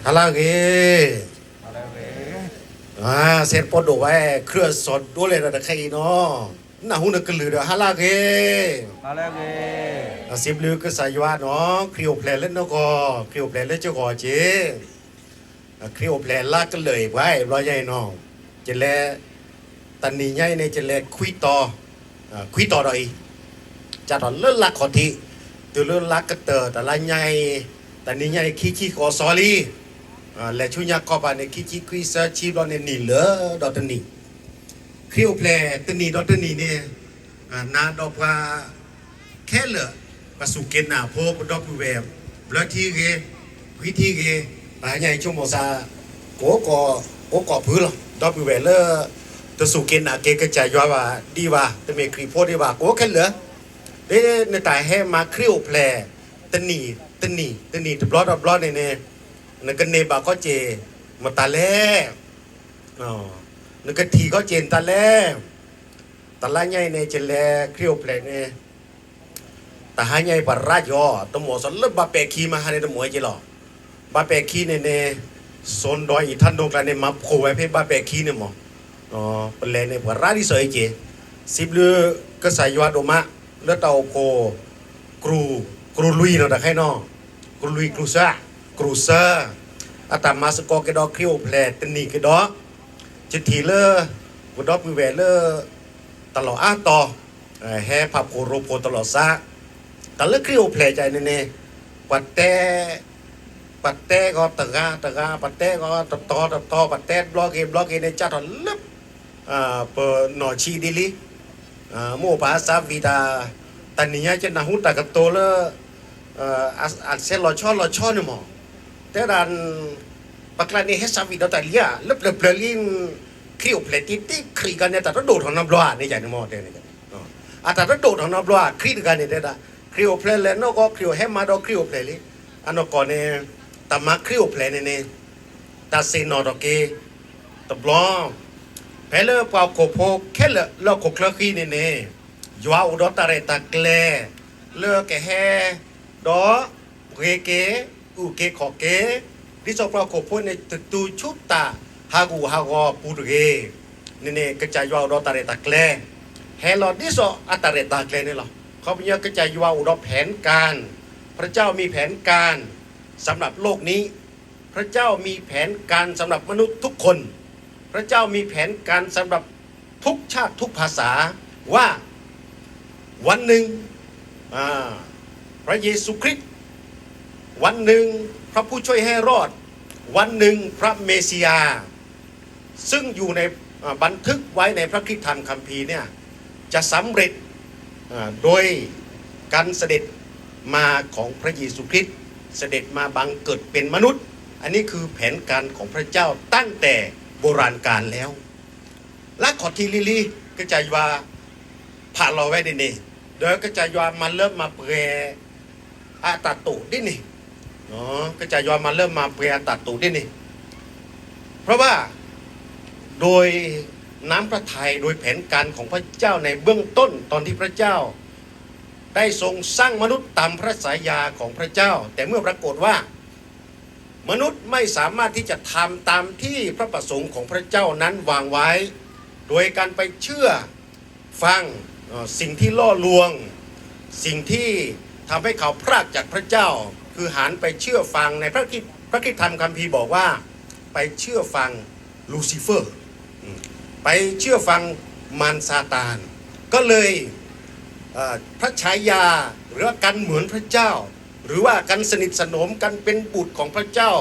ฮาลาเกเสร็จปอดไว้เครื่องสดด้วยเลยนะใครเนาะน่าหุ่นกระลือเด้อฮาลาเกสิบลือก็สายวาเนาะคริโอเพลเล่นเนาะก็คริโอเพลเล่นเจ้าก่อเจคริโอเพลลากกันเลยไว้รอยใหญ่เนาะจะแลตันนี้ใหญ่ในจะแลคุยต่อหน่อยจะตอนเลื่อนลักขอทีตัวเลื่อนลักก็เตอแต่ละใหญ่ตันนี้ใหญ่ขี้ขอซอรี่และชุยากอบานในขี้คุยเซอร์ชีบเราเนี่ยนี่เหลือดอตันนี้คริโอเพลตันนี้ดอตันนี้เนี่ยนาดอกว่าแค่เหลือประสุเกณฑ์หนาโพกดอกผู้แบบเลือที่เกวิธีเกใหญ่ชั่วโมงซาโกก่อพื้นหรอดอกผู้แบบเลอตัวสุเกณฑ์หนาเกกระจายย่อว่าดีว่าแต่เมครีโพดีว่าโกแค่เหลือเด้ในตายให้มาคริโอเพลตันนี้ตบล้อเนี่ยนึกกันเนบาก็เจมาตาแล่นึกกันทีก็เจนตาแล่ตาละใหญ่เนี่ยเจแลคริโอเพลเนี่ยตาหายใหญ่ปราจอตมอสลบบาเปคีมาหาในตมวยเจหรอบาเปคีเนี่ยโซนดอยอีท่านดงกันเนี่ยมาโผล่ไว้เพ่บาเปคีเนี่ยหมอเป็นแลเนี่ยปราที่สวยเจสิบเลือก็ใส่ยอดอมะเลือดเตาโคกรูลุยเนาะแต่ใครเนาะกรูลุยกรูซ่าอาตมาสกอเกดอคริโอเพลตนี่เกดอจิตทีเลอบุดอปิเวเลอตลอดอ้าต่อแห่ผับโคโรโพตลอดซะแต่เลือคริโอเพลใจเนี่ยปัดแต่ก็ตะกาปัดแต่ก็ตัดต่อปัดแต่บล็อกเกเนี่ยจัดถอนลึบเปิดหนอชีดิลิโมภาษาวิดาตันนี้จะน่าหุ่นตากระโตเลอัดเซลลอช่อเนี่ยหมอแต่ดันปักลานี่ให้สาวิดาแต่เลียลึบลิงคริโอเพลติครีกันเนี่ยแต่ต้องโดดของน้ำร้อนในใจในหม้อเด้เนี่ยแต่ต้องโดดของน้ำร้อนครีกันเนี่ยเด้คริโอเพลเลยนก็คริโอแฮมมาดอคริโอเพลเลยอันนั้นก่อนเนี่ยแต่มาคริโอเพลเนี่ยแต่เซนอดเกตบล้อเพลเปล่าโคโพแค่เลาโคเคลคีเนี่ยยัวอุดตาเรตาเกลเลือกแกแฮดอเกอุเกขอเกดิสปราโคโพในตูชุตตาฮากูปูตุเกเนี่ยกระจายยัวอุดตาเรตาเกลเฮลอดิสอัตาเรตาเกลเนี่ยหรอเขาเป็นกระจายยัวอุดแผนการพระเจ้ามีแผนการสำหรับโลกนี้พระเจ้ามีแผนการสำหรับมนุษย์ทุกคนพระเจ้ามีแผนการสำหรับทุกชาติทุกภาษาว่าวันหนึ่งพระเยซูคริสต์วันหนึ่งพระผู้ช่วยให้รอดวันหนึ่งพระเมสสิยาซึ่งอยู่ในบันทึกไว้ในพระคริสตธรรมคัมภีร์เนี่ยจะสำเร็จโดยการเสด็จมาของพระเยซูคริสต์เสด็จมาบังเกิดเป็นมนุษย์อันนี้คือแผนการของพระเจ้าตั้งแต่โบราณกาลแล้วและขอทีลิก็จะว่าผ่านเราไว้ดินี่เดี๋ยวก็จะยอมมาเริ่มมาเปรอาตาตุดินี่ก็จะยอมมาเริ่มมาเปรอาตาตุดินี่เพราะว่าโดยน้ำพระทัยโดยแผนการของพระเจ้าในเบื้องต้นตอนที่พระเจ้าได้ทรงสร้างมนุษย์ตามพระสายาของพระเจ้าแต่เมื่อปรากฏว่ามนุษย์ไม่สามารถที่จะทำตามที่พระประสงค์ของพระเจ้านั้นวางไว้โดยการไปเชื่อฟังสิ่งที่ล่อลวงสิ่งที่ทำให้เขาพรากจากพระเจ้าคือหันไปเชื่อฟังในพระคริสตธรรมคัมภีร์บอกว่าไปเชื่อฟังลูซิเฟอร์ไปเชื่อฟังมารซาตานก็เลยพระฉายาหรือกันเหมือนพระเจ้าหรือว่ากันสนิทสนมกันเป็นบุตรของพระเจ้า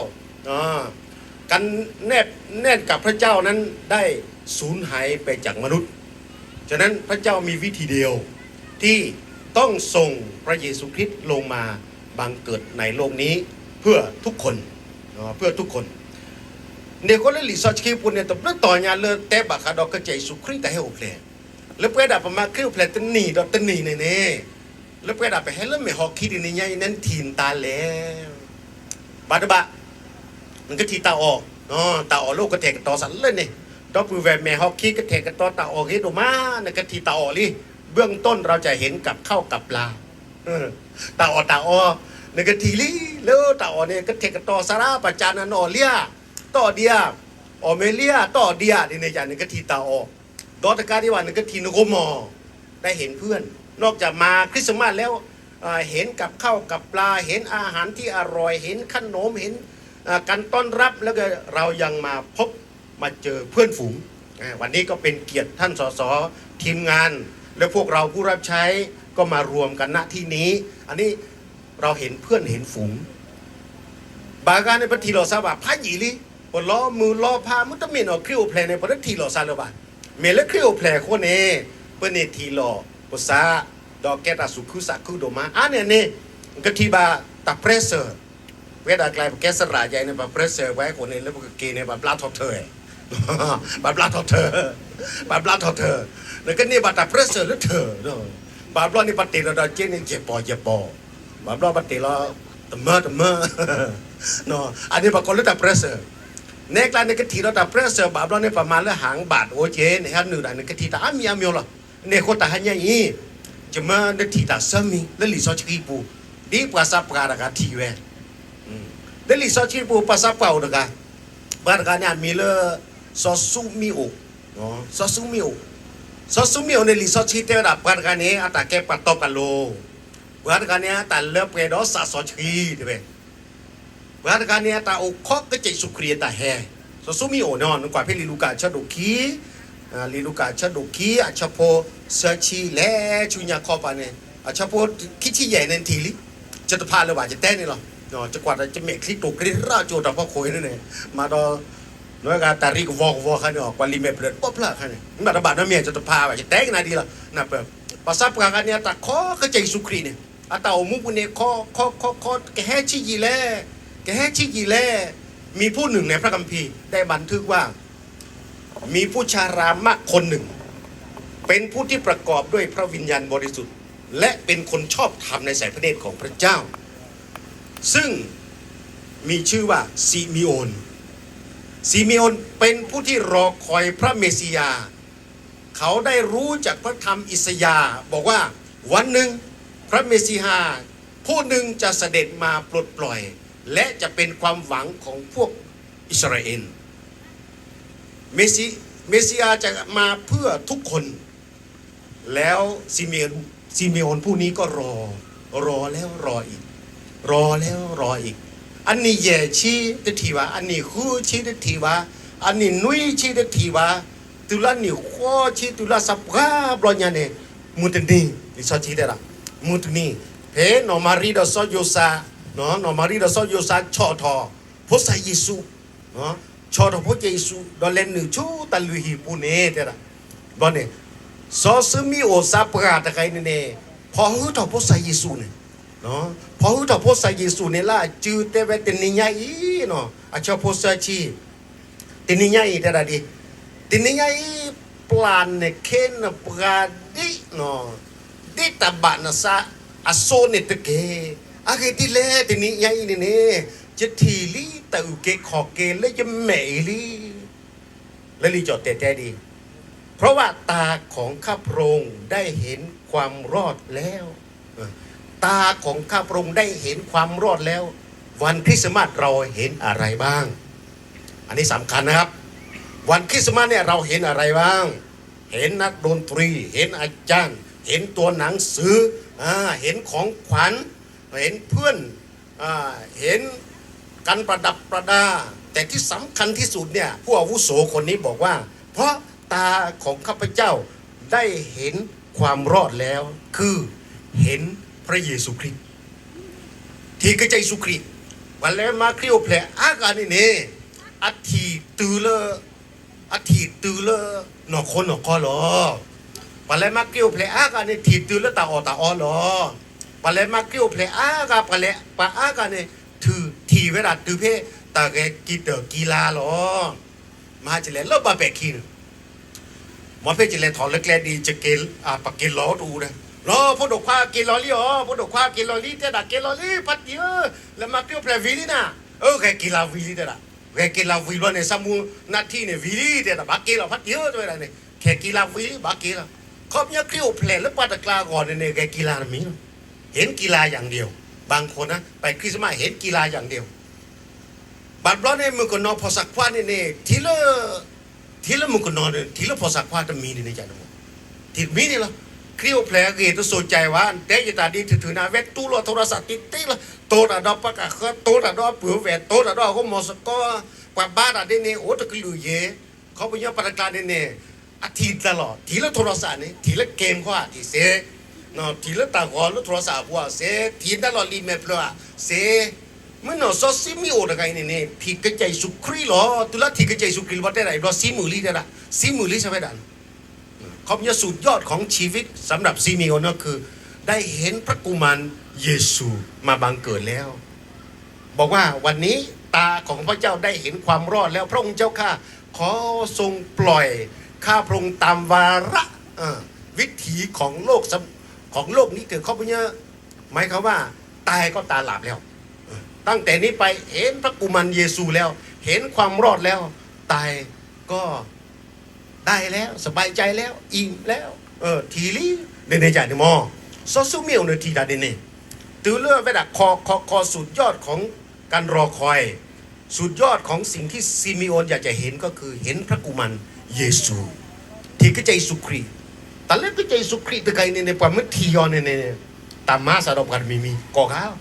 กันแนบกับพระเจ้านั้นได้สูญหายไปจากมนุษย์ฉะนั้นพระเจ้ามีวิธีเดียวที่ต้องส่งพระเยซูคริสต์ลงมาบังเกิดในโลกนี้เพื่อทุกคนเนี่ยก็เลยรีสอร์ทคิวปุ่นเนี่ยแต่ต่อเนี่ยเลยแต่บักขาดอกกระจายสุคริสต์แต่ให้โอเคแล้วเพื่อดับมาคิวเพลตันนี่ดอกตันนี่เนี่ยแล้วเพื่อดับไปให้เริ่มไม่ฮอกคิดในยังนั้นทีนตาแล้วบาดบะมันก็ทีตาออกตาออกลูกก็เทกต่อสันเลยเนี่ยดอกปูแวร์แม่ฮอกคิดก็เทกต่อตาออกเฮ็ดออกมาเนี่ยก็ทีตาออกลิเบื้องต้นเราจะเห็นกับเข้ากับปลาตาออก นึกทีลี่เลือต่อเนี่ยก็เทกต่อสาระประจานนอเลียต่อเดียออเมเลียต่อเดียในจานนึกทีตาออกดอตการที่ว่านึกทีนกมอได้เห็นเพื่อนนอกจากมาคริสต์มาสแล้วเห็นกับข้าวกับปลาเห็นอาหารที่อร่อยเห็นขนมเห็นการต้อนรับแล้วก็เรายังมาพบมาเจอเพื่อนฝูงวันนี้ก็เป็นเกียรติท่านสสทีมงานและพวกเราผู้รับใช้ก็มารวมกันณที่นี้อันนี้เราเห็นเพื่อนเห็นฝูงบางการในปฏิโลซาบะพายีลีปล้อมือล้อพามุตเมนอคริโอเพลในปฏิโลซาลบะเมลคริโอเพลคนเอเปเนทีโลภาษาดอกแกตาสุคุสักคุโดมาอันนี้กติบาตาเพรสเซอร์เวลากลายเป็นแกสระใหญ่ในแบบเพรสเซอร์ไว้คนนี้แล้วก็เกในแบบปลาทอดเธอแบบปลาทอดเธอแบบปลาทอดเธอแล้วก็นี่แบบตาเพรสเซอร์แล้วเธอแบบปลานี่ปฏิเราเจนี่เจ็บปอแบบปลาปฏิเราตะเมื่อเนาะอันนี้แบบคนรู้ตาเพรสเซอร์ในกลางในกติเราตาเพรสเซอร์แบบปลานี่ประมาณละหางบาทโอเจในฮันหนึ่งในกติตาอามีหรอในคนตาหันยังอีจะมาในที่ตาสามีแล้วลิซอชิปูดีภาษาปากาทีเวแล้วลิซอชิปูภาษาเปล่าดกันบางการเนี่ยมีเลยซอสุมิโอซอสุมิโอในลิซอชิเตอร์ดับบางการเนี่ยอาตาแกปัตตกันโลบางการเนี่ยตาเลือกไปดอสซอชิเดเวบางการเนี่ยตาโอคอกก็จะสุครีตาแฮซอสุมิโอนอนกว่าพี่ลิลูกาชดุกีลิลูกาชดุกีอาชโพเซชีเล่ชุญญาคอปาเนี่ยอาชโพคิดที่ใหญ่ในทีลิจะตะพาเลยว่าจะเต้นนี่หรอเนาะจะกว่าจะเมฆคลิกตกกริราโจแต่พ่อโคยนั่นเองมาดอน้อยการตาริกวอกขันเนี่ยกว่าลิเมเปรตป๊อปละขันเนี่ยมันระบาดน้ำเมียจะตะพาว่าจะเต้นนาดีละนะเปิดภาษาปากกันเนี่ยตาข้อก็ใจสุครีเนี่ยอาตาอมุกุเนี่ยข้อแกแห่ชิยีเล่แกแห่ชิยีเล่มีผู้หนึ่งในพระคัมภีร์ได้บันทึกว่ามีผู้ชารามะคนหนึ่งเป็นผู้ที่ประกอบด้วยพระวิญญาณบริสุทธิ์และเป็นคนชอบธรรมในสายพระเนตรของพระเจ้าซึ่งมีชื่อว่าซิมิโอนเป็นผู้ที่รอคอยพระเมสสิยาเขาได้รู้จากพระธรรมอิสยาห์บอกว่าวันหนึ่งพระเมสสิยาผู้หนึ่งจะเสด็จมาปลดปล่อยและจะเป็นความหวังของพวกอิสราเอลเมสสิยาจะมาเพื่อทุกคนแล้วซิเมโอนผู้นี้ก็รอแล้วรออีกอันนี้แย่ชี้ได้ทีว่าอันนี้คู่ชี้ได้ทีว่าอันนี้นุ้ยชี้ได้ทีว่าตุลานี่ข้อชี้ตุลาสับกาบลอญญาเนี่ยมุตนี่ดิฉันชี้ได้ละมุตนี่เพนอมารีดอสโยซาเนาะนอมารีดอสโยซาชอทอพระสัยเยซูเนาะชอทอพระเยซูดอเลนหนึ่งชูตะลุยปูเน่เด้อละบอเนี่ยซอซึมิโอซาปราตะไคเนี่ยพอหื้อต่อพระสัยเยซูเนี่ยเนาะพอหื้อต่อพระสัยเยซูเนี่ยละจืดเตเวตินิยาอีเนาะอาชาพระสัยชีตินิยาอีเด้อละดิตินิยาอีปลานเนี่ยเคนปราดิเนาะดิตาบานะซาอาโซเนตเกอาเกติเลตินิยาอีเนี่ยจะทีลีตะอุเกขอเกและจะแม่ลีและลีจอดแต่ดีเพราะว่าตาของข้าพระองค์ได้เห็นความรอดแล้วตาของข้าพระองค์ได้เห็นความรอดแล้ววันคริสต์มาสเราเห็นอะไรบ้างอันนี้สำคัญนะครับวันคริสต์มาสเนี่ยเราเห็นอะไรบ้างเห็นนักดนตรีเห็นอาจารย์เห็นตัวหนังสือเห็นของขวัญเห็นเพื่อนเห็นการประดับประดาแต่ที่สำคัญที่สุดเนี่ยผู้อาวุโสคนนี้บอกว่าเพราะตาของข้าพเจ้าได้เห็นความรอดแล้วคือเห็นพระเยซูคริสต์ที่กระจายสุคริสต์วันแล้วมาคริโอเพลอาการนี่เนี่ยอาทิตือเลนอคนนอคอหรอวันแล้วมาคริโอเพลอาการนี่ทีตือเลตาอหรอวันแล้วมาคริโอเพลอากาปะเลปะอาการนี่ถือทีเวลาตือเพตาแกกีฬาหรอมาจะเล่นแล้วบาเปกินมาเพื่อจะเล่นถอนเล็กๆดีจะเกลปักเกลล้อดูนะล้อพวกดอกคว้าเกลล้อลี่อ๋อพวกดอกคว้าเกลล้อลี่เตะเกลล้อลี่พัดเดียวแล้วมาเกี่ยวเพลวิลีนะแกกีฬาวิลีเตะแกกีฬาวิลวันเนี่ยสมุนาทีเนี่ยวิลีเตะบักเกลพัดเดียวตัวอะไรเนี่ยแกกีฬาวิลีบักเกลเขาเนี่ยเกี่ยวเพลแล้วปัดกลาก่อนเนี่ยแกกีฬาไม่เห็นกีฬาอย่างเดียว บางคนนะไปคริสต์มาสเห็นกีฬาอย่างเดียวบัดร้อนเนี่ยมึงก็นอนพอสักควาเนี่ยทีละมึงก็นอนทีละพอสักควาจะมีในใจนะมึงทีมีนี่เหรอคริวแผลเกตตัวสนใจว่าแต่ยตาดีถือนาเวทตู้รถโทรศัพท์ติดละโตระดอปะกะเขาโตระดอเปลือแหวนโตระดอก็มอสก็กว่าบ้านอะไรเนี่ยโอ้ตะกลุยเย่เขาไปยังปฏิการเนี่ยอาทิตย์ตลอดทีละโทรศัพท์นี่ทีละเกมเขาทีเสเนาะทีละตาหัวแล้วโทรศัพท์ว่าเสทีตลอดรีเมปละเสเมื่อเนาะซอซิมิโอตะไกเนี่ยทีกระจายสุครีหรอตุลาทีกระจายสุครีว่าได้ไรรอซิมูลีได้ละซิมูลีใช่ไหมดันเขาเป็นสุดยอดของชีวิตสำหรับซิมิโอนั่นคือได้เห็นพระกุมารเยซูมาบังเกิดแล้วบอกว่าวันนี้ตาของพระเจ้าได้เห็นความรอดแล้วพระองค์เจ้าข้าขอทรงปล่อยข้าพระองค์ตามวาระวิถีของโลกนี้เกิดเขาเป็นเยอะหมายความว่าตายก็ตาหลับแล้วตั้งแต่นี้ไปเห็นพระกุมารเยซูแล้วเห็นความรอดแล้วตายก็ได้แล้วสบายใจแล้วอิ่มแล้วทีลีเดนใจเดมอซอสุเมียวเนทีดาเดเนตือเลือเวลาคอสุดยอดของการรอคอยสุดยอดของสิ่งที่ซิมิโอนอยากจะเห็นก็คือเห็นพระกุมารเยซูที่ก็ใจสุครีแต่เล็กก็ใจสุครีตะไกในความมืดทียอนในตามมาสารบกันมีก่อข้าว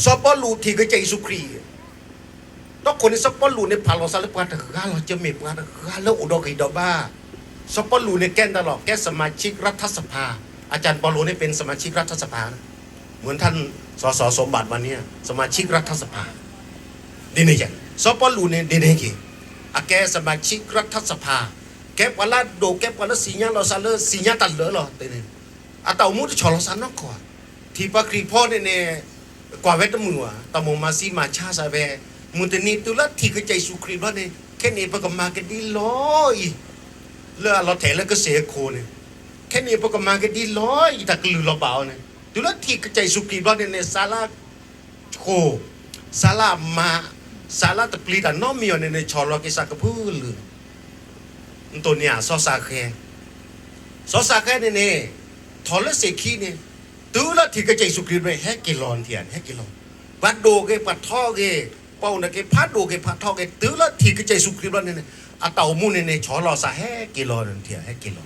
ซอปลูที่ก็ใจสุครีต้องคนที่ซอปลูในพาลอซาเลปาตะข้าเราจะเมปาตะข้าแล้วอุดรกิดบ้าซอปลูในแกนตลอดแกสมาชิกรัฐสภาอาจารย์ปอโลนี่เป็นสมาชิกรัฐสภาเหมือนท่านสสสมบัติวันนี้สมาชิกรัฐสภาดีนี่จังซอปลูเนี่ยดีนี่กี่แกสมาชิกรัฐสภาแกปวาลาโดแกปวาลาสิญญาเราซาเลสิญญาตัดเหลือหรอตีนี่เต่ามุดชอลสันนอกก่อนที่ปากรีพ่อเนี่ยกว่าเวทมือตะมมาซีมาชาซาเวมุตนีตุลัดที่กระจายสุครีบ้านเนี่ยแค่นี้ประกอบมากันดีลอยเลือเราแถแล้วก็เสียโคเนี่ยแค่นี้ประกอบมากันดีลอยแต่กลือเราเบาเนี่ยตุลัดที่กระจายสุครีบ้านเนี่ยซาลาโคซาลามาซาลาตะปลีแต่น้องมีอยู่ในชอลกิสักพูดเลยตัวเนี่ยซอสาแค่เนี่ยทอลเสกีเนี่ยตัวละที่กระจายสุครีไปแฮกกิโลนเทียนแฮกกิโลปัดโดเกปัดท่อเกเป้านะเกพัดโดเกพัดท่อเกตัวละที่กระจายสุครีบ้านเนี่ยเต่ามูเนี่ยชอลซาแฮกกิโลนเทียนแฮกกิโล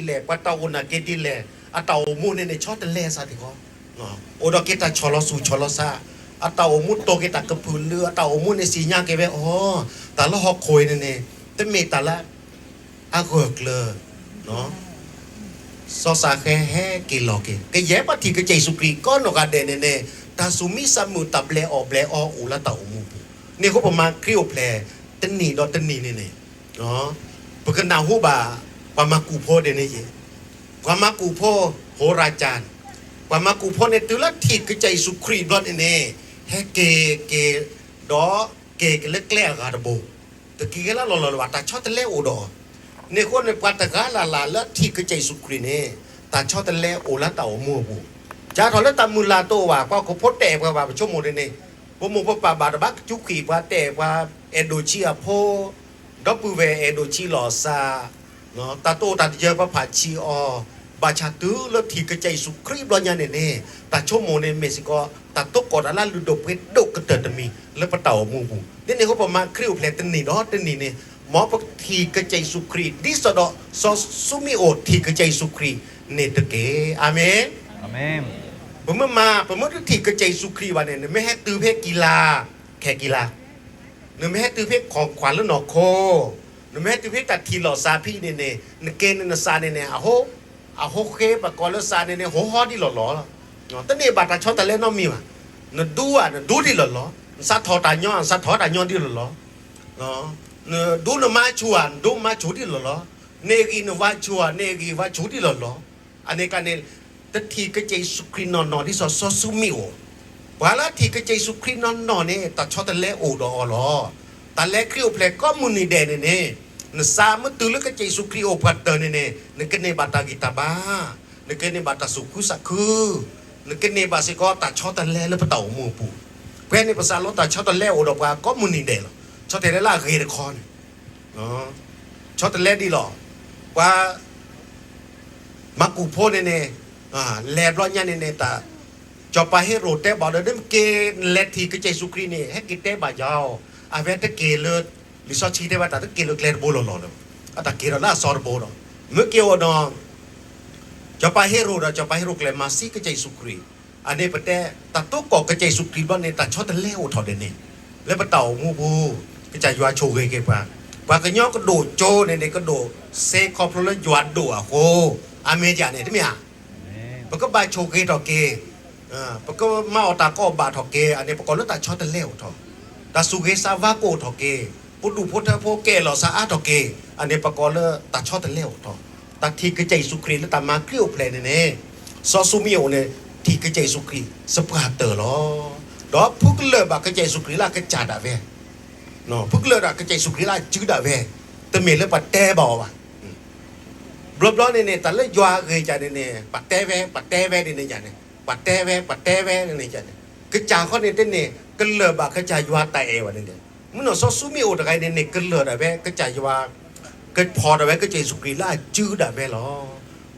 แหละปัตตาอุนาเกดิแหละเต่ามูเนี่ยชอบแต่แล่ซาติก็โอดเกตาชอลสูชอลซาเต่ามูโตเกตากระพือเรือเต่ามูเนี่ยสีญาเกเวแต่ละหอกโคยเนี่ยแต่เมแต่ละอาเกกเลยเนาะซอสาแค่แฮกิโลเกก็แย่ปฏิกระจายสุกรีก็นกาเดเนี่ยตาสุมิสามุตับเบลออุละเต่ามูเนี่ยเขาประมาณคริโอแพลตันนี่ดอตันนี่เนี่ยเนาะเพราะกันนาหูบาความมากูโพเดเนี่ยความมากูโพโหราจารย์ความมากูโพเนี่ยตุลัดที่กระจายสุครีบลอดเนี่ยแฮเกดอเกเล็กแก่กาดโบตะกี้แล้วเราว่าตาชอบตะเล่โอดอเนี่ยคนในปัตตะกาลาแล้วที่กระจายสุครีเนี่ยตาชอบตะเล่โอละเต่ามัวบูจ้าทอแล้วตามุลาโตว่าก็เขาพดแต่ว่าชั่วโมงเนี่ยพวกมึงพวกป่าบาดบักจุกีว่าแต่ว่าเอโดชิอาโพดอปูเวเอโดชิลอซาเนาะตาโตตาเยอะพระผาชีอบาชาตือแล้วที่กระจายสุครีบลอยเนี่ยตาชั่วโมงในเม็กซิโกตาโตกอดอะไรลุดเพชรดกกระเติดมีแล้วปะเต่ามูบูเนี่ยเขาประมาณคริวเพลตันนี่เนาะตันนี่เนี่ยหมอปทีกระจายสุครีดิสดอซอสุมิโอทีกระจายสุครีเนตเกอาเมนอาเมนผมที่กระจายสุครีวันเนี่ยไม่ให้ตื้อเพศกีฬาแข่กีฬาเนี่ยไม่ให้ตื้อเพศของขวัญแล้วหนอโคเนี่ยไม่ให้ตื้อเพศตัดทีหล่อซาพี่เนี่ยเกณฑ์เนี่ยซาเนี่ยอะโฮเคปะกอลซาเนี่ยโหฮอดีหล่อเนาะแต่เนี่ยบาดตาชอบแต่เล่นน้องมีว่ะเนี่ยดูดีหล่อสัตว์ทอตาย้อนสัตว์ทอตาย้อนดีหล่อเนาะเนี่ยดูเนี่ยมาชวนดูมาชูดีหล่อเนกีเนี่ยว่าชวนเนกีว่าชูดีหล่ออันนี้กันเนี่ยแต่ที่กระจายสุครีนอนที่ซอสุมิโอว่าละที่กระจายสุครีนอนเนี่ยตาชอบแต่เล่โอดอลอตาเล่คริโอเพลก็มุนีเดนเนี่ยเนี่ยสามตุลกระจายสุครีโอพัดเตอร์เนี่ยเนี่ยกันเนี่ยบัตากิตาบ้าเนี่ยกันเนี่ยบัตาสุขุสักคือเนี่ยกันเนี่ยบาสิก็ตาชอบแต่เล่แล้วปะเต่ามูปูเ เพนในภาษาโลตาชอบตะเล่โอดอกว่าก็มุนิเดลชอบแต่เล่าเกเรคอนอ๋อชอบตะเล่ดีหรอว่ามากูโพเนเน่แลบร้อนยันเนตาจอไปให้โรเต้บอกเดิมเกเลทีก็ใจสุครีนี่ให้กิเต้บายาวอาเวตเกเลลิซอชีได้ว่าแต่เกเลเกลโบโลโลเลยแต่เกลล่าซอร์โบโลเมื่อเกี่ยวน้องจอไปให้โรดจอไปให้โรเกลมาซีก็ใจสุครีอันนี้ประเดี๋ยวตัดตัวก่อก็ใจสุครีบ้านเนี่ยตัดชอบแต่เลี้ยวถอดเดนี่แล้วประเต่ามูบูก็ใจยัวโชว์เกป่ะว่าก็ย่อก็โดดโจเนี่ยก็โดดเซคอพลแล้วยัวโดดโหอเมริกาเนี่ยที่เมียมันก็บายโชว์เกต่อเกปก็มาเอาตาก็บาทอกเกอันนี้ปก็แล้วตาชอตะเลี้ยวทอตาสุเกซาวาโกทอกเกปุดูพุทธโพเกหล่อสะอาดทอกเกอันนี้ปก็แล้วตาชอตะเลี้ยวทอตาทีกระใจสุครีแล้วตามาเกลียวเพลนเนี่ยซอซูมิโอเนี่ยทีกระใจสุครีสปาเตอร์ล้อดอกพุกเลือบกระใจสุครีละกระจัดอะเวเนาะพุกเลือกระใจสุครีละจืดอะเวแต่เมล์ปัดแต้บ่าวะบลอบๆเนี่ยแต่ละยัวเคยจะเนี่ยปัดแต้เวเนี่ยจะเนี่ยปัดแต้เวนี่จันก็จ่าเขาเนี่ยเนี่ยก็เลือบก็จ่ายัวตายเอวเนี่ยมันน่ะซอสุมิโอตะไคเนี่ยก็เลือดอะเวก็จ่ายัวก็พออะเวก็ใจสุกรีล่าจืดอะเวหรอ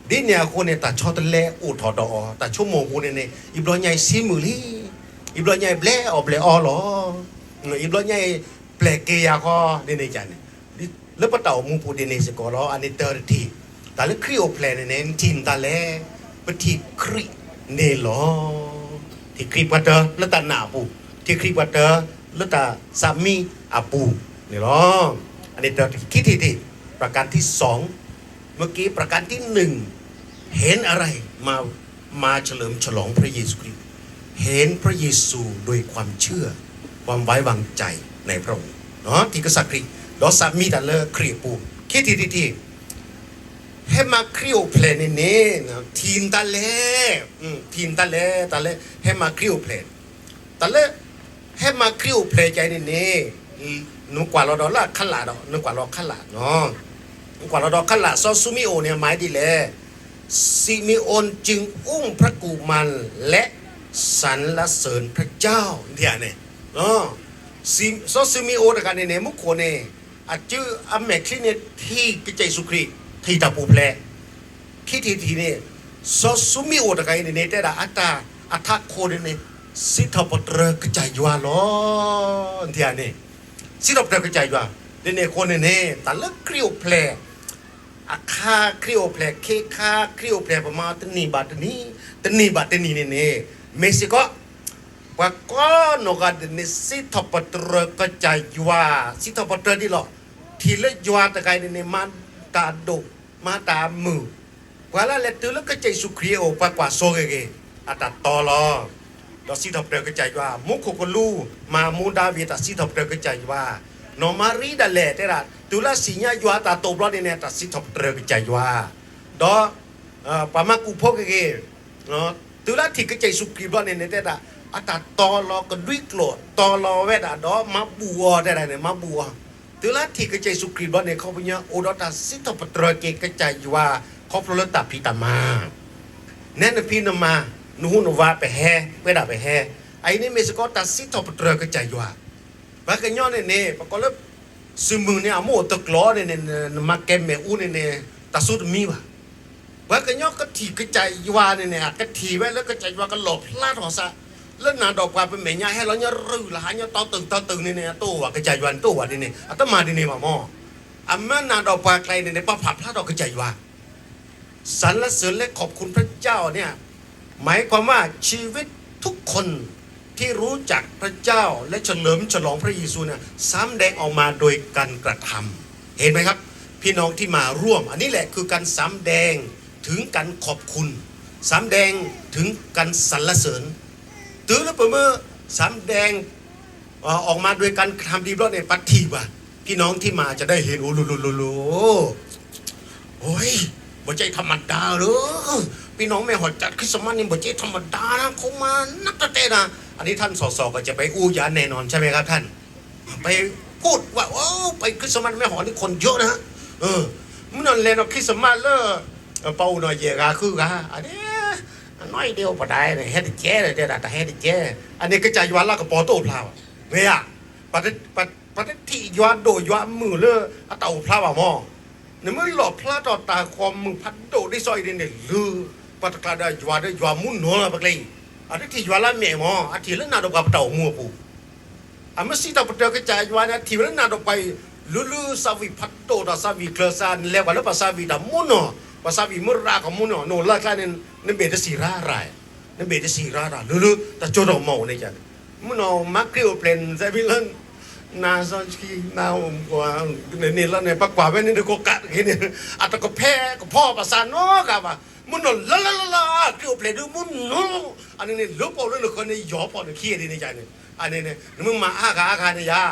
ดิเนี่ยคนเนี่ยตัดชอตะเลอุทอดอตัดชั่วโมงคนเนี่ยอิบลอใหญ่ซิมุลีอิบลอใหญ่เบลอเบลอหรออิบลอใหญ่เปลเกียก็เนี่ยจันแล้วปะเต่ามูปูเนี่ยสกอลอันนี้เตอร์ทีแต่แล้วครีโอเพลเนี่ยทีมตาเลปฏิครีเนลอที่ครีปัตเตอร์แล้วตาหนาปูที่ครีปัตเตอร์แล้วตาสามีอาปูนี่ลออันนี้เตอร์คิดทีประการที่สองเมื่อกี้ประการที่หนึ่งเห็นอะไรมาเฉลิมฉลองพระเยซูคริสต์เห็นพระเยซูโดยความเชื่อความไว้วางใจในพระองค์เนาะที่กษัตริย์ดอสามีแต่เลครีปูคิดทีให้มาคริโอเพลนนี่ทีมตาเล่ให้มาคริโอเพลนตาเล่ให้มาคริโอเพลใจนี่นุ่งกว่าเราดอลลาร์ขั้นหลาดนุ่งกว่าเราขั้นหลาเนาะนุ่งกว่าเราดอขั้นหลาซอซูมิโอเนี่ยหมายดีเลยซิมิโอนจึงอุ้มพระกุมารและสรรเสริญพระเจ้าเนี่ยเนาะซอซูมิโอตะกันเนี่ยมุขโคเนี่ยอาจจะอเมริกเนี่ยที่กิจสุครีที่ตาปูเพลคิดทีเนี่ยซอสุมิโอตะไกเนี่ยแต่ละอัตโคเนี่ยสิทธปตรกระจายว่าล้อที่อันนี้สิทธปตรกระจายว่าเนี่ยคนเนี่ยแต่ละคริโอเพลอาคาคริโอเพลเคคาคริโอเพลประมาณตนีบาทนี้เนี่ยเม็กซิโกว่าก็นกอันนี้สิทธปตรกระจายว่าสิทธปตรดีหรอที่ละยัวตะไกเนี่ยมันตาดมาตามือว่าแล้วตัวแล้วก็ใจสุครีโอปากว่าโซเกอาตาตอลอเราสิทบเตอก็ใจว่ามุขก็ลูมามูดาวิตาสิทบเตอก็ใจว่าโนมารีดัลเลเตระตัวละสิญญายัวตาโตบลอเนี่ยตาสิทบเตอก็ใจว่าดอปามากูพกเกเนาะตัวละที่ก็ใจสุครีบลอเนี่ยเตระอาตาตอลอก็ดุยโกรธตอลอเวดาดอมาบัวได้เนี่ยมาบัวตัวละที่กระจายสุครีบเนี่ยเขาเป็นโอดตาสิทธปตรเกกระจายว่าเขาพลตาพิตามาแน่นพี่นมานูนว่าไปแห่ไปด่าไปแห่ไอ้นี่เมสก็ตาสิทธปตรกระจายว่าบางคนย้อนเนี่ยปกติสมุนเนี่ยอาโมตะกล้อเนี่ยมาเก็บเมอูเนี่ยตาสุดมีว่ะบางคนย้อนก็ที่กระจายว่าเนี่ยก็ที่ไว้แล้วกระจายว่าก็หลบพลาดหัวซะแล้วนานดอกว่าเป็นเมียให้เราเนี่ยรื้อละหายเนี่ยต่อตึงเนี่ยตัวกระจายวันตัวนี่อัตมาเนี่ยมาหม้ออันนั้นนานดอกว่าใครเนี่ยป้าผัดพลาดดอกกระจายว่าสรรเสริญและขอบคุณพระเจ้าเนี่ยหมายความว่าชีวิตทุกคนที่รู้จักพระเจ้าและเฉลิมฉลองพระเยซูเนี่ยสำแดงออกมาโดยการกระทำเห็นไหมครับพี่น้องที่มาร่วมอันนี้แหละคือการสำแดงถึงการขอบคุณสำแดงถึงการสรรเสริญตื่นแล้วเมื่อสำแดงออกมาโดยการทำดีรอดในปัตติว่ะพี่น้องที่มาจะได้เห็นโอ้โหโอ้ยบ่ใจธรรมดาเลยพี่น้องไม่หอดจัดคริสต์มาสนี่บ่ใจธรรมดานะเขามานักเตะนะอันนี้ท่านสอก็จะไปอู้ยาแน่นอนใช่ไหมครับท่านไปพูดว่าโอ้ไปคริสต์มาสไม่หอดนี่คนเยอะนะมันนั่นเลยนะคริสต์มาสเลยเป่าหน่อยเยอะคือกันอันนี้ น้อยเดียวปะได้เนี่ยเฮ็ดเจ๊เลยเดี๋ยวแต่เฮ็ดเจ๊อันนี้ก็ใจยวนละก็ปอโต้พลาวเมียปะที่ยวนโดยวนมือเลยอะเต่าพลาวมอเนี่ยเมื่อหลอกพลาต่อตาความมือพัดโดได้ซอยเด่นลือปะตะกลาได้ยวนมุนหัวละปะเลยอันที่ยวนละเมียมออันที่เล่นนาดกับเต่ามัวปูอันเมื่อสิตาปะเตก็ใจยวนอันที่เล่นนาดไปลือสาวิพัดโตดาสาวิเคลซานแล้วก็แล้วภาษาวิดามุนภาษาวิมุราของมุนโนละกันนั่นเบตสีราไรนั่นเบตสีราไรลือแต่โจดอมเอาเนี่ยจันมุนมักเกลียวเป็นใจพิลันนาซอนชีนาอมกว่าเนี่ยแล้วเนี่ยปักกว่าไว้เนี่ยก็กัดแค่เนี่ยอาจจะก็แพ้ก็พ่อภาษาโน้กับว่ามุนละเกลียวเป็นดูมุนโนอันนี้เนี่ยลุกเอาเลยคนนี้ยอปเอาเนี่ยขี้เนี่ยจันเนี่ยอันนี้เนี่ยมึงมาอาคาเนี่ยยา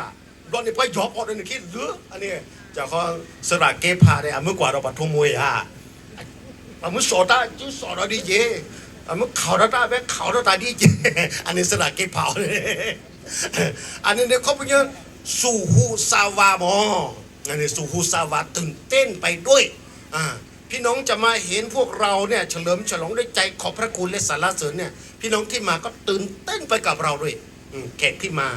ตอนนี้ไปยอปเอาเนี่ยขี้ลืออันนี้จะเขาสระเก็บผ้าเนี่ยเมื่อกว่าเราปฐมมวยอ่ะมึงสอดได้จุดสอดดีเจมึงข่าวได้ไหมข่าวได้ดีเจอันนี้สระเก็บผ้าเลยอันนี้เนี่ยเขาเป็นยังสู่หูซาวามออันนี้สู่หูซาวาตื่นเต้นไปด้วยพี่น้องจะมาเห็นพวกเราเนี่ยเฉลิมฉลองด้วยใจขอบพระคุณและสรรเสริญเนี่ยพี่น้องที่มาก็ตื่นเต้นไปกับเราด้วยแขกที่มา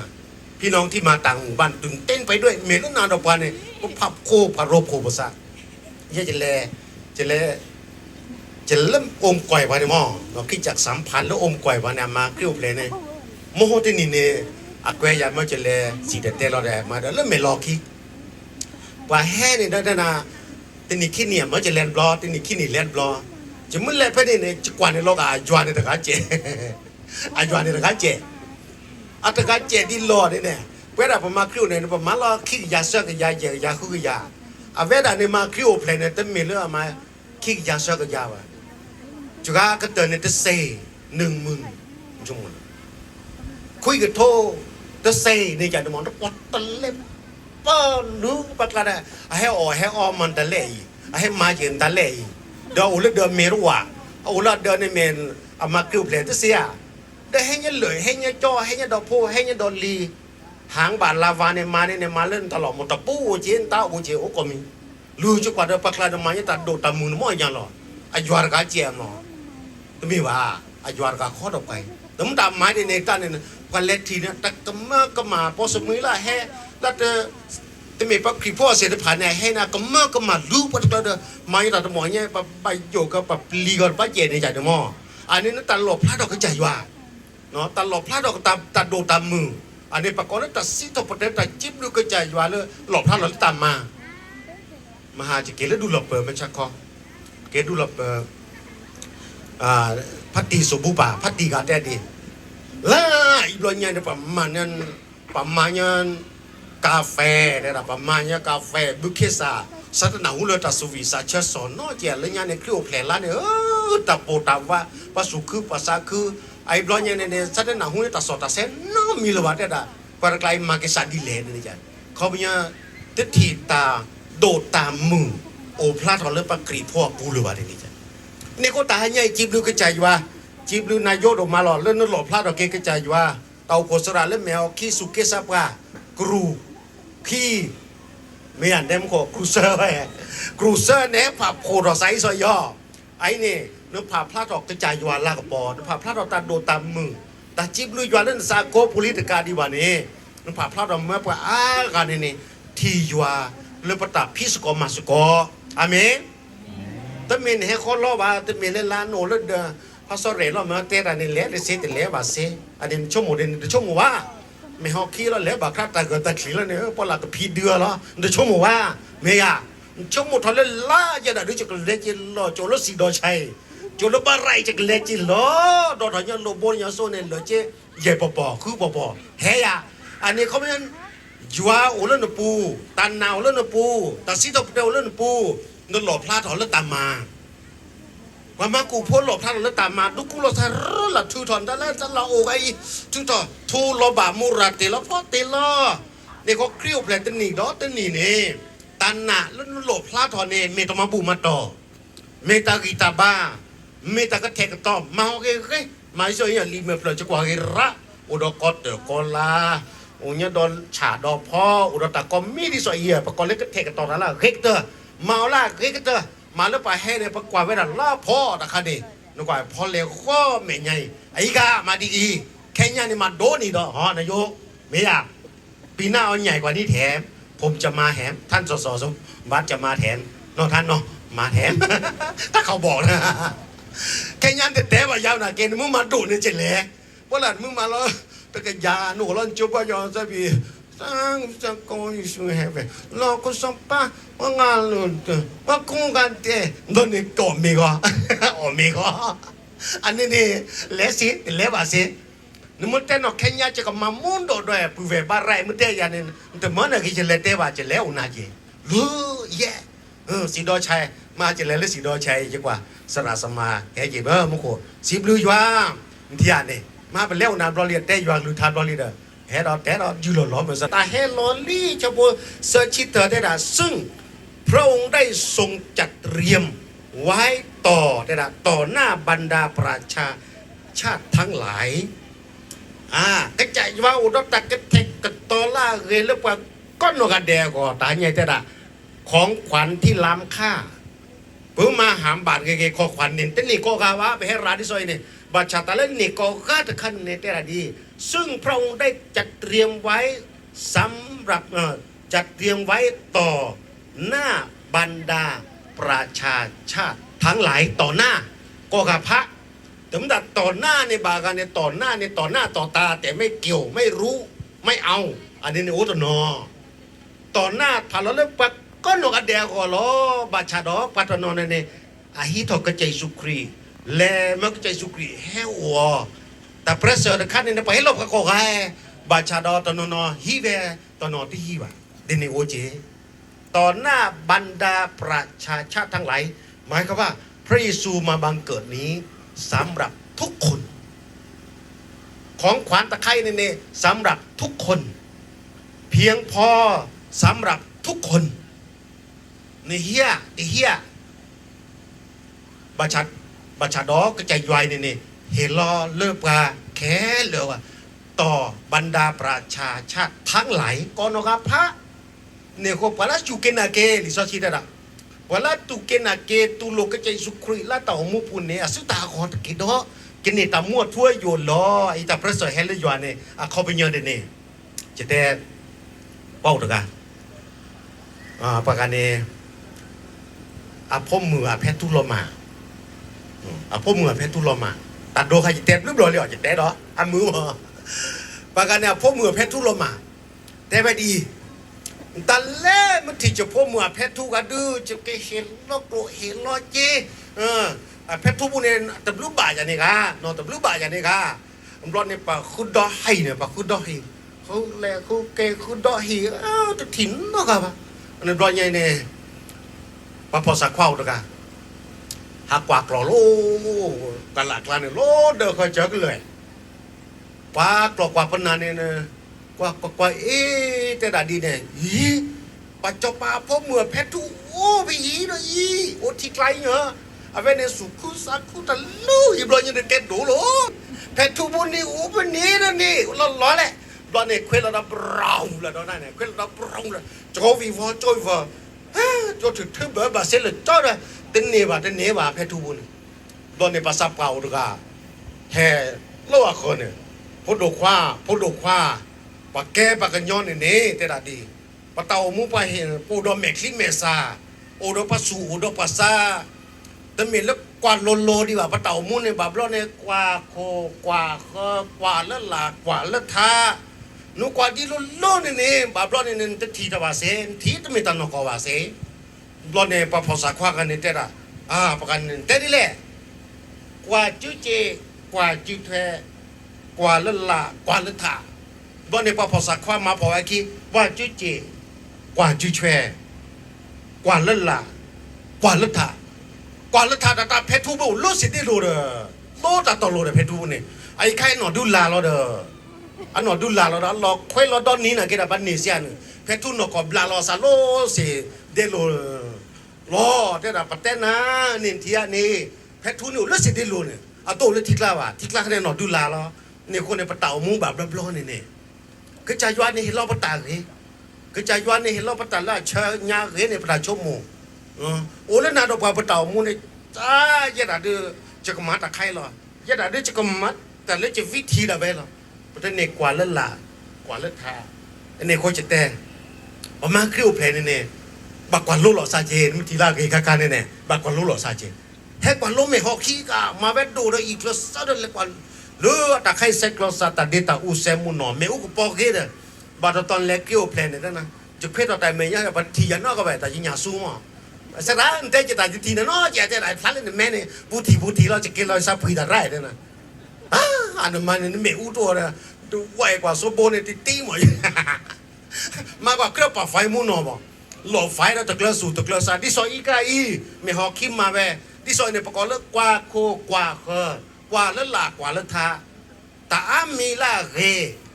พี่น้องที่มาต่างหมู่บ้านตื่นเต้นไปด้วยเมลุนาดอกบานเนี่ยก็พับโคพารบโคภาษาเยอะจะเริ่มอมก่อยวันนี้มั้งเราคิดจาก3,000แล้วอมก่อยวันนี้มาเกลียวเพลเนี่ยโมโหที่นี่เนี่ยอากวยยามาจะเลยสีเด็ดเราได้มาเดี๋ยวเริ่มไม่รอคิดว่าแห่เนี่ยได้นะที่นี่ขี้เนี่ยมันจะแลนบลอที่นี่ขี้นี่แลนบลอจะมึงแลนไปเนี่ยจะกว่าในโลกจวนในตะการเจจวนในตะการเจอัตะการเจที่รอเนี่ยเวลาผมมาเกลียวเนี่ยผมมาล้อขี้ยาเสือกยาเยยาคุกยาเวลาเนี่ยมาเกลียวเพลเนี่ยแต่ไม่เลือกมาขี้ยาเสือกยาวะจุกาก็เตือนเนี่ยจะเซ่10,000 ชั่วโมงคุยกับโทจะเซ่ในใจจะมองต้องวัดตะเล็บป้อนนึกปักละเนี่ยให้ออมันตะเล่ให้มาเย็นตะเล่เดี๋ยวอุลเดินเมรุวะอุลเดินในเมนเอามาเกลียวเพลจะเสียได้ให้ยันเหลือให้ยันจ่อให้ยันดอกโพให้ยันดอลลีหางบาดลาวาเนี่ยมาเล่นตลอดหมดตะปูเจียนตาอุเจียโอก็มีรู้จุกว่าเดี๋ยวปักละเนี่ยมาเนี่ยตัดโดดตามือมั่วยังหรออายุรกาเจียมเนาะตัวมีว่าอายุรกาข้อต่อไปแต่มันตามไม้ในเนตันเนี่ยวันเล็กทีเนี่ยแต่ก็มาพอสมัยละให้แล้วแต่มีปักขีพ่อเสด็จผ่านเนี่ยให้นะก็มารู้ปัจจุบันเดี๋ยวมาอย่างตัวหมอเนี่ยไปโยกับแบบลีก่อนป้าเจในใจเดี๋ยวหมออันนี้นั่นตลบพระดอกก็ใจว่าเนาะตลบพระดอกตัดโดตามมืออันนี้ปรากฏว่าตัดซิตประเดี๋ยวตัดจิ๊บดูก็ใจว่าเลยหลบพระหลบตามมาหาจะเกล้ดูหลบเปิดไม่ชักคอเกล้ดูหลบพัดดีสมบูรณ์พัดดีกาแต่ดีแล้วอีกอย่างเนี่ยประมาณนั้นกาแฟเนี่ยนะประมาณนี้กาแฟบุเคสาสัตว์หนาหูเลยตัดสุวิสาเชื่อสอนนอกจากเรื่องเนี่ยเครื่องแผลละเนี่ยตัดโปตามว่าภาษาคือภาษาคือไอ้บล็อกเนี่ยสัตว์หนาหูเนี่ยตัดสอดตัดเส้นน้อมีเลยว่าเนี่ยนะปรากฏมาเกษาดีเลยนี่จ้ะเขาเป็นยังทิฏฐิตาโดดตามมือโอพลาดเขาเริ่มปกรีพ่อปูเลยว่านี่จ้ะนี่ก็ตาให้ใหญ่จีบดูกระจายว่าจีบดูนายโยดออกมาหล่อเล่นนั่นหล่อพลาดเราเกกระจายว่าเต่าโคสระเล่นแมวขี้สุกเกซับว่ากรูขี้ไม่อ่านได้มั้งก็ครูเซอร์ไปครูเซอร์เนี่ยผ่าโพดอไซส์ซอยย่อไอ้นี่นึกผ่าพลาดออกกระจายว่าลากปอนึกผ่าพลาดออกตาโดตามมือแต่จีบดูว่าเล่นซาโกปุริตกาดีว่านี่นึกผ่าพลาดออกมาว่าการนี่ทีว่าเรื่องประตับพิสกอมาสกออาเมนแต่เมนให้ข้อล้อว่าแต่เมนเล่นล้านโนเล่นเดือพระสเรล้อมาเตะอันนี้เละเสียแต่เละบาเสียอันนี้ชั่วโมงเดียวชั่วโมงว่าไม่ฮอกขี้แล้วเละบาคราตาเกิดตาขี้แล้วเนี่ยพอหลักก็พีเดือแล้วเดี๋ยวชั่วโมงว่าเมียชั่วโมงทะเลล่าจะได้ดูจากเละจินล้อโจลสีดอชัยโจลบาไรจากเละจินล้อดอทยันโลบอนยันโซเนลเจใหญ่ปอคือปอเฮียอันนี้เขาเป็นจัวโอเล่นปูตันนาวเล่นปูตัดสิตบเดวเล่นปูนั่นหล่อพลาดถอนแล้วตามมาว่ามากูพ้นหลบท่านแล้วตามมาดูกูเราทารละทูถอนได้แล้วจะเราโอ้ยทูถอนทูลบามูรัตเตลพ่อเตลเนี่ยเขาเครียวแผลตันนี่ดอตันนี่เนี่ยตันน่ะแล้วหลบพลาดถอนเนี่ยเมตมาบูมาต่อเมตากิตาบ้าเมตากระเทกต่อมาโอเคมาช่วยอย่างรีเมฟเลยจะกว่าเฮระอุดกอดเตอกอลาอุญญาดอนฉาดอพ่ออุดตะกอมีที่สวยเหี้ยปะกอเล็กกระเทกต่อนั่นแหละเฮกเตอร์มาล่าเฮกเตอร์มาแล้วไปให้ในประกวดเวลาล่าพ่อตะคันนี่ นึกว่าพอเลี้ยวก็ไม่ไงไอ้กามาดีแค่นี้นี่มาโดนนี่ดอกฮะนายกไม่อยากปีหน้าเอาใหญ่กว่านี้แถมผมจะมาแถมท่านสสสมบัติจะมาแถมเนาะท่านเนาะมาแถม ถ้าเขาบอกนะแค่ยันแต่ว่ายาวนะเกณฑ์มึงมาดูนี่จะแหล่ว่าหลังมึงมาแล้วตะกยาหนูร้อนจุบว่ายอนซะพี่สังสังกอยิ่งช่วยให้ไปเราก็สัมปะว่างานลุนว่าคงกันเตะโดนนี่ตัวมีก็โอ้มีก็อันนี้นี่เละสิเละบ้าสินึกมันแต่นอกแค่ยันจะกับมามุนโดด้วยผู้เวบอะไรมันเตะยันนี่แต่มันอะไรจะเละเตะว่าจะเละอุณาจีรู้แย่สีดอชัยมาจะเละหรือสีดอชัยดีกว่าสระสมาแค่จีบมุขสีบลูยวางที่อันนี้มาเป็นเละอุณาบริเวณเตะยวางหรือทานบริเวณเฮดแต่เราอยู่หล่อเหมือนสตาร์เฮลอลี่เฉพาะเซอร์ชิเตอร์ได้ละซึ่งพระองค์ได้ทรงจัดเตรียมไว้ต่อได้ละต่อหน้าบรรดาประชาชาติทั้งหลายกระจายว่าอุดรตักกระเทกกระตอล่าเรลว่าก้อนนกกระแดก็ตายใหญ่แต่ละของขวัญที่ล้ำค่าเพิ่งมาหามบาทเกๆขอขวัญเนี่ยแต่นี่ก็กาวะไปให้ร้านที่ซอยเนี่ยบัตรชาตะเล่นนี่ก็กาตะคันเนี่ยแต่ละดีซึ่งพระองค์ได้จัดเตรียมไว้สำหรับจัดเตรียมไว้ต่อหน้าบรรดาประชาชาติทั้งหลายต่อหน้าก็กับพระถึงดัดต่อหน้าในบากันเนี่ยต่อหน้าเนี่ยต่อหน้าต่อตาแต่ไม่เกี่ยวไม่รู้ไม่เอาอันนี้เนี่ยโอ้ตัวนอต่อหน้าถ้าเราเลิกปักก็นกอเดียก็ล้อบาชาดอปัตนนเนี่ยอาฮิทอกระใจสุครีและมักใจสุครีแห้วแต่พระเสด็จขันเนี่ยไปให้ลบกับก็ไงบาชาดอตนนฮีเวตนนที่ฮีวะเดนิโอเจต่อหน้าบรรดาประชาชาติทั้งหลายหมายความว่าพระเยซูมาบังเกิดนี้สำหรับทุกคนของขวัญตะไคร้เนี่ยสำหรับทุกคนเพียงพอสำหรับทุกคนนี่เฮียบาชาดอกระจายไวเนี่ยเฮลอเลิกว่าแค่เลยว่าต่อบรรดาประชาชาติทั้งหลายก่อนนะครับพระเนี่ยเขาพระจุเกนาเกลิซาชิดาระวลาตุเกนาเกตุโลกใจสุครีลาตาอมุปุนเนี่ยสุตาขอนกิดอกินเนี่ยตามัวทั่วโยนล้อไอ้ตาพระสวยเฮลยวนเนี่ยเขาเป็นยังไงเนี่ยจะได้เป้าตะกันประการเนี่ยพ่อมือเพชรทุลมาพ่อมือเพชรทุลมาตัดโดใครจะเต็มรูปหล่อเลยจะเต็มเหรอมือประการเนี่ยพ่อมือเพชรทุลมาแต่ไม่ดีตอนแรกมันที่จะพ่อมือเพชรทุกันดูจะเกเห็นโลกโกเห็นโลเจเพชรทุบุญเนี่ยตับลูกบ่ายอย่างนี้ค่ะนอนตับลูกบ่ายอย่างนี้ค่ะมันร้อนเนี่ยปะคุดดอให้เนี่ยปะคุดดอให้เขาแหล่เขาเกคุดดอให้จะถิ่นเนาะครับอันนั้นร้อนใหญ่เนี่ยปะพอสักข้าวตะกันหักกวาดกรอโลตลาดกลางเนี่ยโลเดินคอยเจอกันเลยกวาดกรอกวาดปนานเนี่ยกว่าแต่ด่าดีเนี่ยปัจจุบันพ่อเมื่อเพชรทุโอ้ไปเลยโอ้ที่ไกลเหรอเอาไว้ในสุขุสักขุตะลู่ยิบลอยยังเด็กดูหรอเพชรทุบุญนี่โอ้เป็นนี้นะนี่ร้อนแหละร้อนเนี่ยเคลื่อนระดับเราเลยตอนนั้นเนี่ยเคลื่อนระดับเราเลยโจวีวอโจวีวอโจถึงเบอร์บาเซลโจเลยเต้นเนี่ยว่าเพชรทุบุญร้อนเนี่ยภาษาเปล่าดูกันแห่โลกคนเนี่ยพูดดูคว้าปากแก่ปากกันย้อนนี่แต่ละดีปะเตามูปะเห็นปูดอเมคลิเมซาโอดอปัสสูโอดอปัสซาแต่เมีแล้วกว่าโลโลดีว่าปะเตามูเนี่ยแบบเราเนี่ยกว่าโคกว่ากว่าละหลากว่าละท่านุกว่าดีโลโลนี่แบบเราเนี่ยจะทีตะวาเซนทีตะมีตันนกวาเซเราเนี่ยปะภาษาคว้ากันเนี่ยแต่ละปะกันแต่นี่แหละกว่าจุเจกว่าจุเทกว่าละหลากว่าละท่าตอนนี้พอภาษาความมาพอไอ้กี้ว่าจุเจกว่าจุแชกว่าเล่นละกว่าเล่นท่ากว่าเล่นท่าตาเพชรทูบุรู้สิได้รู้เด้อโลตาตรู้เด้อเพชรทูเนี่ยไอ้ใครหนอดูลาเราเด้ออันหนอดูลาเราเราคุยเราตอนนี้นะแกดับบันนี่เสียนเพชรทูหนอกบลาเราซาโลสิเดโลโลเดดับปัตเตนะนี่ที่อันนี้เพชรทูนี่รู้สิได้รู้เนี่ยเอาตัวเลยทิกลาวะทิกลาเนี่ยหนอดูลาเราเนี่ยคนในปะเต่ามูแบบรับร้อนเนี่ยคือใจยวนนี่เห็นเราปะตาเลยคือใจยวนนี่เห็นเราปะตาละเชยญาเห็นในประชมโมโอ้แล้วนาดอกปะเต่ามูเนี่ยจ้าเยอะนะเด้อ จะกมาตะไคร้หรอยาดาได้จะกมัดแต่เล่จะวิธีละเวลาประเด็นเนี่ยกว่าเล่นละกว่าเล่นทาเนี่ยโคจะแต่ออกมาคริ้วเพลนเนี่ยบักกว่าลูหล่อซาเจนทีละเกย์การเนี่ยบักกว่าลูหล่อซาเจนแค่กว่าลูไม่หอกขี้กะมาเวดดูเลยอีกแล้วซะเดินเลยกว่าหรือตะไคร้เซ็กลอซาตาเดตาอูเซมุนนอเมอุกปอกเกเดบัดตอนเล็กคริ้วเพลนเนี่ยนะจะเพื่อต่อแต่เมียบัดทียันนอกก็แบบแต่ยิงยาสู้มั้งสักร้านแต่จะแต่ทีนั้นเนาะจะได้ฟังเลยแม่เนี่ยบูทีเราจะกินเราซับผีแต่ไรเนี่ยนะอันนั้นมันเนี่ยเมอุตัวเนี่ยดูไวกว่าโซโบเนี่ยตีหมดมากกว่าเครื่องปรับไฟมุนนอบ่หลอดไฟเราตะเกียบสูตะเกียบซาที่ซอยอีกาอีไม่หอกคิมมาเว้ที่ซอยเนี่ยประกอบเลิกกว่าโคกว่าเคกว่าเลิกหลากกว่าเลิกทาแต่อามีละเร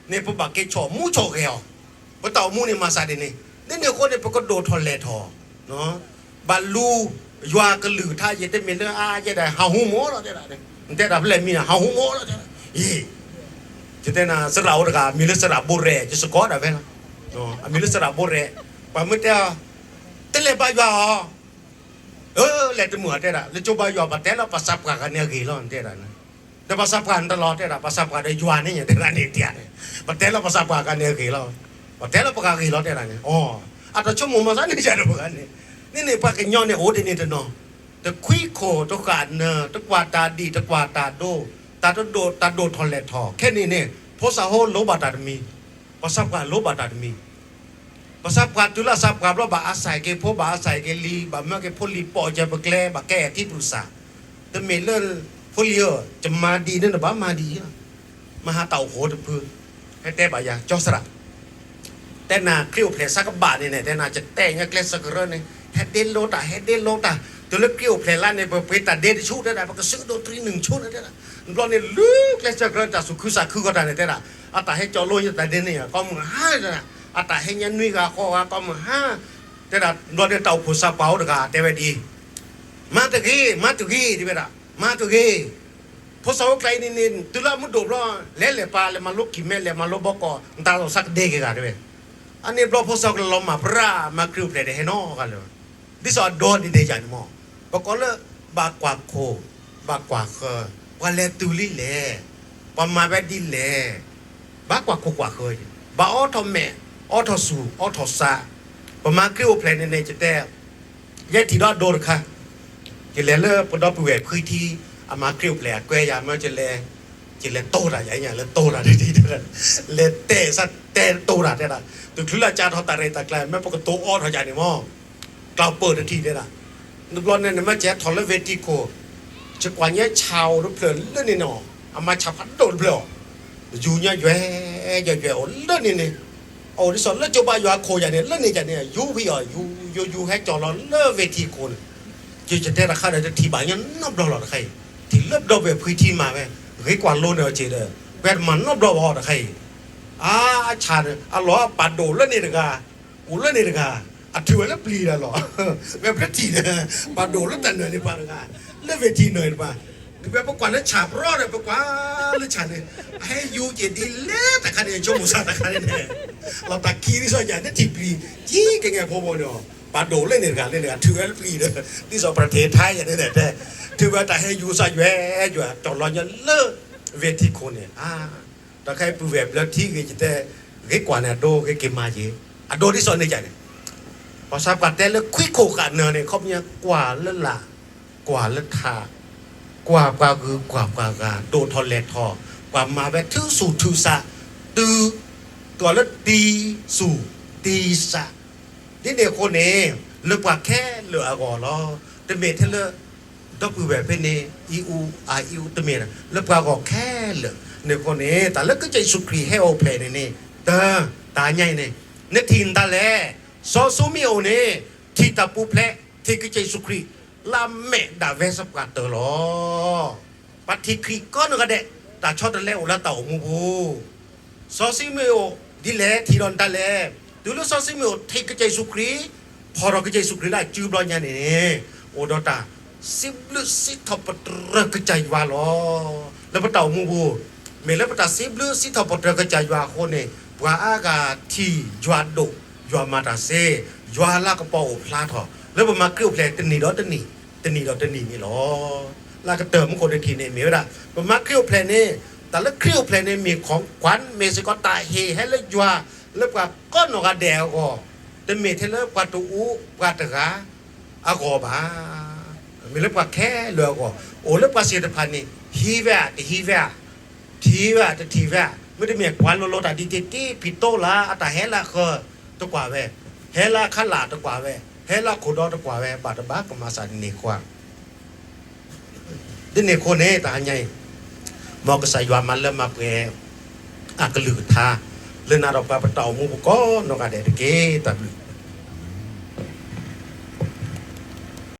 เนี่ยพวกบักเกชอมูโชเกลพอเต่ามูเนี่ยมาซาเดนี่เนี่ยคนเนี่ยประกอบโดทอลเลทอเนาะบาลูยัวกระลือท่าเย็ดเมลอาเย็ดได้หาหูโม่เราจะได้เนี่ยแต่ดับเลยมีนะหาหูโม่เราจะอีจะได้นะสระอุตกามีเรื่องสระบุเรจะสกอตอะไรนะเนาะมีเรื่องสระบุเรปามื่อเดียวเตลบายอเล่นเหมือนเด้ละแล้วจูบายอปัตเตลปัสสับกันเนี่ยกี่ล้านเด้ละนะแต่ปัสสับกันตลอดเด้ละปัสสับกันได้ยัวนี่อย่างเด้ละนี่เดียเนี่ยปัตเตลปัสสับกันเนี่ยกี่ล้านปัตเตลปักกันกี่ล้านเด้ละเนี่ยอ๋ออัตชั่วโมงมาสักนิดจะรู้กันเนี่ยนี่ปักกันย้อนเนี่ยโอ้เดี๋ยวนี้เนาะแต่คุยโคตะการเนอตะกวาตาดีตะกวาตาโดตาโดทอลเลทอแค่นี้เนี่ยพอสาวโลบาตาดมีปัสสับกันโลบาตาดมีภาษาพาตุลาสับกับเราบาอาศัยเก็บพบาอาศัยเกลีบาเมื่อเก็บพลีปอจะบกแกลบาแก่ที่ปรุษาแต่เมลเลอร์พลีเออจะมาดีนั่นหรือบ้ามาดีมาหาเต่าโหดพื้นให้แต่บายาจอสระแต่นาคริ้วเพลสักบาทเนี่ยแต่นาจะแต่งเกลสักเรื่องเนี่ยเฮดเดนโลตาตัวเล็กคริ้วเพลล่าในประเภทตัดเดนชุดได้ปะก็ซื้อดนตรี1 ชุดได้ละเราเนี่ยลึกเกลสักเรื่องจากสุขุสักคือก็ได้แต่ละอาตาให้จอโลยแต่เดนเนี่ยก็มึงห้าเลยนะอาตาให้ยันนุยกาโคก็มึงห้าแต่ละเราเนี่ยเต่าผู้สาวเปล่าเด็กแต่แบบดีมาตะกี้ที่แบบมาตะกี้พอสาวไกลนินตัวละมุดดูรอเล่เลยปลาเลยมาลุกกินแม่เลยมาลุกบอกก่อนตาเราสักเด็กกันด้วยอันนี้เราพอสาวเรามาพระมาคริวเพลย์ให้น้องกันเลยดิสอดโดนดีเดจันมอบอกก็เลยบากกว่าโคบากกว่าเคว่าเลตุลิเล่ปามาแบบดีเล่บากกว่าโคกว่าเคยบาออทอมแม่ออทอสูออทอซาปามาคริวเพลย์ในจะแต่ยัยที่รอดโดนค่ะจะเล่เล่ปดอปเวทพื้นที่อามาคริวเพลย์ก็ยามาจะเล่โตระอย่างเล่โตระดีๆเล่เตะสัตเตะโตระได้ละตัวทุลาจารย์เขาตาเรตาแกลไม่ปกติออทอยานี่มั้งกล่าวเปิดทีได้ละนึกร้อนเนี่ยมาแจ๊ทอลเลเวติโกจะกว่านี้ชาวรถเพลินเรื่องนี้เนาะอามาชาพัดโดนเพลินอยู่เนี่ยแย่เรื่องนี้โอ้ที่สอนเรื่องโจบายโคอย่างนี้เรื่องนี้จะเนี่ยยูพี่อ่ะยูให้จอเราเลิกเวทีโกนจะได้ราคาได้ทีบางอย่างนับดอลลาร์ใครที่เลิกดอกแบบพื้นที่มาไหมเฮ้ยกว่าโลเนี่ยเจเดอแวดมันนับดอลลาร์ใครชาเนี่ยล้อปัดโดเรื่องนี้เด็กอูเรื่องนี้เด็กถือว่าแล้วปลีแล้วหรอแบบพระทีเนี่ยปาโดแล้วแต่เหนื่อยในปาร์กาแล้วเวทีเหนื่อยป่ะแบบประกวดแล้วฉาบรอดเลยประกวดแล้วฉันเนี่ยให้ยูเจดีเล่แต่คันเนี่ยชมมุสาแต่คันเนี่ยเราตะกี้ที่ส่วนใหญ่เนี่ยทีปลีจี้กันไงพ่อโมเนาะปาโดเล่นเนี่ยถือว่าปลีเลยที่สองประเทศไทยอย่างนี้แต่ถือว่าแต่ให้ยูใส่แย่อยู่จอดรอยันเลิกเวทีคนเนี่ยแต่ใครปูแบบแล้วที่ก็จะแต่เกี่ยกว่าเนี่ยโดเกี่ยมาเยอะโดที่ส่วนในใจเนี่ยภาษาปัตเตลคุยโคกันเนอเนี่ยเขาเนี่ยกว่าเล่นละกว่าเล่นทากว่าคือกว่าโดนทอลเลทอกว่ามาแบบทื่อสู่ทื่อสะตือตัวเล่นตีสู่ตีสะนี่เด็กคนนี้เลือกว่าแค่เหลือก่อนล้อแต่เมทเลือกต้องคือแบบเป็นเนี่ยอิวตัวเมทเลือกว่าก็แค่เหลือเด็กคนนี้แต่เลือกก็ใจสุขีให้โอเพลย์นี่ตาใหญ่เนี่ยนึกทีนตาแลซอซูมิโอเนี่ยที่ตาปูเพลที่กิจสุครีลาเมดาเวสกัดเตอร์ล้อปัติครีก็นึกเด็ดแต่ชอบตะเล่อุลาเต่ามูบูซอซูมิโอดิเล่ที่รอนตาเล่ดูแล้วซอซูมิโอที่กิจสุครีพอเรากิจสุครีได้จูบล้อยันเนี่ยโอดตาสิบลุสิทอปตระกิจวาล้อแล้วปะเต่ามูบูเมล่ปะตาสิบลุสิทอปตระกิจวาคนเนี่ยว่าอากาที่จวดดุยัวมาตาเซยัวลากระเป๋าพลาทอแล้วมาเกลียวแผลตันนี่นี่หรอ แล้วก็เติมคนในทีนี่มีเวลาประมาณคริวเพลนนี่แต่ละคริวเพลนนี่มีของขวัญเมสก็ตาเฮให้เลิกยัวเลิกว่าก็นกกระเดวก็แต่เมทเลิกว่าตัวว่าตะกาอากอบามีเลิกว่าแค่เลือกก็โอ้เลิกว่าเสียดพันนี่ฮีเวะฮีเวะทีเวะทีเวะไม่ได้มีขวัญโลดาดีที่ผิดโตละแต่เฮละคือตัวกว่าเวเฮละขันหลาตัวกว่าเวเฮละขุดดอตัวกว่าเวบาดบ้าก็มาสันนี่กว่าดินเนี่ยคนนี้ตาใหญ่บอกก็ใส่ยามันเริ่มมาเปย์กระลือท่าเรื่องนั้นเราไปเต่ามูก็นกกระเดกเกตา